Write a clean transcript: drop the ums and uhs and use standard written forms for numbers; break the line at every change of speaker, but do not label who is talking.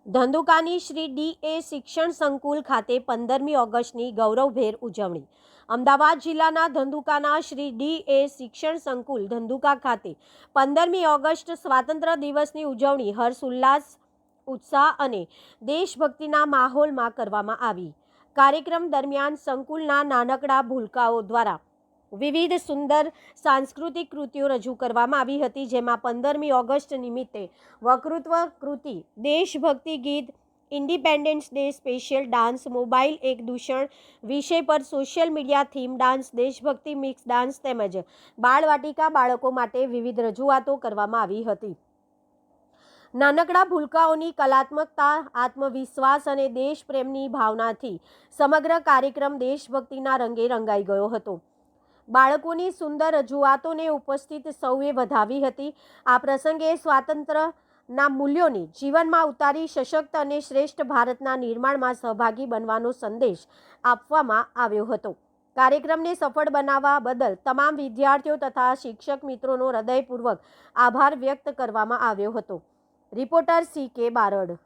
ધંધુકાની શ્રી ડી.એ. શિક્ષણ સંકુલ ખાતે 15મી ઓગસ્ટની ગૌરવભેર ઉજવણી. અમદાવાદ જિલ્લાના ધંધુકાના શ્રી ડી.એ. શિક્ષણ સંકુલ ધંધુકા ખાતે 15મી ઓગસ્ટ સ્વાતંત્ર્ય દિવસની ઉજવણી હર્ષોલ્લાસ, ઉત્સાહ અને દેશભક્તિના માહોલમાં કરવામાં આવી. કાર્યક્રમ દરમિયાન સંકુલના નાનકડા ભૂલકાઓ દ્વારા વિવિધ સુંદર સાંસ્કૃતિક કૃતિઓ રજૂ કરવામાં આવી હતી, જેમાં 15મી ઓગસ્ટ નિમિત્તે વક્તૃત્વ કૃતિ, દેશભક્તિ ગીત, independence day special dance, mobile એક દૂષણ વિષય પર સોશિયલ મીડિયા થીમ ડાન્સ, દેશભક્તિ મિક્સ ડાન્સ તેમજ બાળવાટિકા બાળકો માટે વિવિધ રજૂઆતો કરવામાં આવી હતી. નાનકડા ભૂલકાઓની કલાત્મકતા, આત્મવિશ્વાસ અને દેશપ્રેમની ભાવનાથી સમગ્ર કાર્યક્રમ દેશભક્તિના રંગે રંગાઈ ગયો હતો. બાળકોની સુંદર રજૂઆતોને ઉપસ્થિત સૌએ વધાવી હતી. આ પ્રસંગે સ્વાતંત્ર્યના મૂલ્યોને જીવનમાં ઉતારી સશક્ત અને શ્રેષ્ઠ ભારતના નિર્માણમાં સહભાગી બનવાનો સંદેશ આપવામાં આવ્યો હતો. કાર્યક્રમને સફળ બનાવવા બદલ તમામ વિદ્યાર્થીઓ તથા શિક્ષક મિત્રોનો હૃદયપૂર્વક આભાર વ્યક્ત કરવામાં આવ્યો હતો. રિપોર્ટર સી.કે. બારડ.